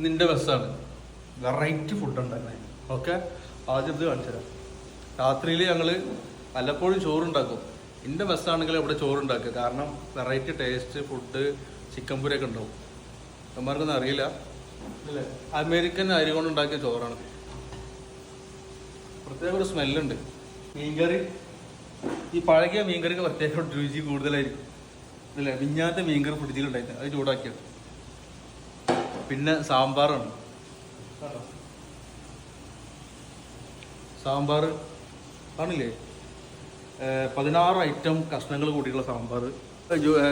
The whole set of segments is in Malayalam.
നിന്റെ ബസ്സാണ് വെറൈറ്റി ഫുഡ് ഉണ്ടാക്കുന്നത്. ഓക്കെ, ആദ്യം ഇത് കാണിച്ചു തരാം. രാത്രിയിൽ ഞങ്ങൾ വല്ലപ്പോഴും ചോറുണ്ടാക്കും. എൻ്റെ ബസ്സാണെങ്കിൽ ഇവിടെ ചോറുണ്ടാക്കുക, കാരണം വെറൈറ്റി ടേസ്റ്റ് ഫുഡ് ചിക്കൻ പൂരൊക്കെ ഉണ്ടാവും. അമ്മമാർക്കൊന്നും അറിയില്ല അല്ലേ. അമേരിക്കൻ അരി കൊണ്ടുണ്ടാക്കിയ ചോറാണ്. പ്രത്യേക ഒരു സ്മെല്ലുണ്ട്. മീൻകറി, ഈ പഴകിയ മീൻകറിക്ക് പ്രത്യേക രുചി കൂടുതലായിരിക്കും അല്ലേ. മിഞ്ഞാത്ത മീൻകറി ഫ്രിഡ്ജിലുണ്ടായിരുന്നു, അത് ചൂടാക്കിയത്. പിന്നെ സാമ്പാറാണ്. സാമ്പാർ കാണില്ലേ, 16 ഐറ്റം കഷ്ണങ്ങൾ കൂട്ടിയിട്ടുള്ള സാമ്പാർ.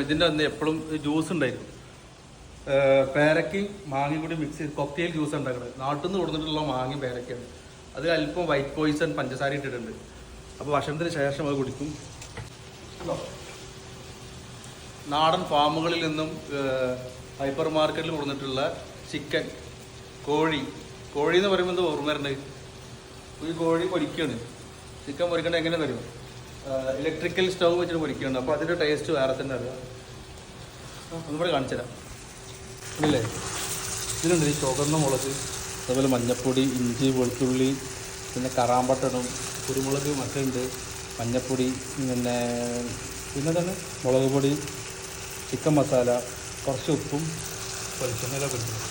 ഇതിൻ്റെ അന്ന് എപ്പോഴും ജ്യൂസ് ഉണ്ടായിരുന്നു. പേരക്കയും മാങ്ങയും കൂടി മിക്സ് ചെയ്ത് കോക്ടെയിൽ ജ്യൂസ് ഉണ്ടാക്കുന്നത്. നാട്ടിൽ നിന്ന് കൊടുത്തിട്ടുള്ള മാങ്ങയും പേരക്കയാണ്. അതിൽ അല്പം വൈറ്റ് പോയിസൺ പഞ്ചസാര ഇട്ടിട്ടുണ്ട്. അപ്പോൾ ഭക്ഷണത്തിന് ശേഷം അത് കുടിക്കും. നാടൻ ഫാമുകളിൽ നിന്നും ഹൈപ്പർ മാർക്കറ്റിൽ കൊടുത്തിട്ടുള്ള ചിക്കൻ, കോഴി എന്ന് പറയുമ്പോൾ എന്താ ഓർമ്മ വരേണ്ടത്? ഈ കോഴി പൊരിക്കുകയാണ്. ചിക്കൻ പൊരിക്കേണ്ടത് എങ്ങനെ തരും? ഇലക്ട്രിക്കൽ സ്റ്റൗ വെച്ചിട്ട് പൊരിക്കുകയാണ്. അപ്പോൾ അതിൻ്റെ ടേസ്റ്റ് വേറെ തന്നെ അറിയാം. ഒന്നുകൂടെ കാണിച്ചു തരാം. ഇല്ലേ, ഇതിലുണ്ട് ഈ ചുവന്ന മുളക്, അതുപോലെ മഞ്ഞൾപ്പൊടി, ഇഞ്ചി, വെളുത്തുള്ളി, പിന്നെ കറാമ്പട്ടണം, കുരുമുളക് മറ്റുണ്ട്, മഞ്ഞൾപ്പൊടി, പിന്നെ തന്നെ മുളക് പൊടി, ചിക്കൻ മസാല, കുറച്ച് ഉപ്പും വെളിച്ചെണ്ണയിലൊക്കെ കിട്ടും.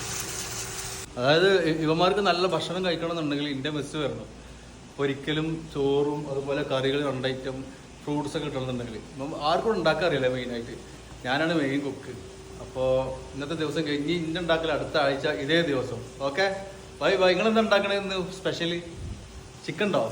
അതായത് ഇവന്മാർക്ക് നല്ല ഭക്ഷണം കഴിക്കണമെന്നുണ്ടെങ്കിൽ ഇന്ത്യൻ മെസ്സ് വരണം. ഒരിക്കലും ചോറും അതുപോലെ കറികൾ 2 ഐറ്റം ഫ്രൂട്ട്സൊക്കെ കിട്ടണമെന്നുണ്ടെങ്കിൽ ആർക്കും ഉണ്ടാക്കാൻ അറിയില്ല. മെയിനായിട്ട് ഞാനാണ് മെയിൻ കുക്ക്. അപ്പോൾ ഇന്നത്തെ ദിവസം കഴിഞ്ഞ് ഇന്ന ഉണ്ടാക്കൽ അടുത്ത ആഴ്ച ഇതേ ദിവസം. Okay, bye. നിങ്ങളെന്താ ഉണ്ടാക്കണമെന്ന് സ്പെഷ്യലി? ചിക്കൻ ഉണ്ടോ?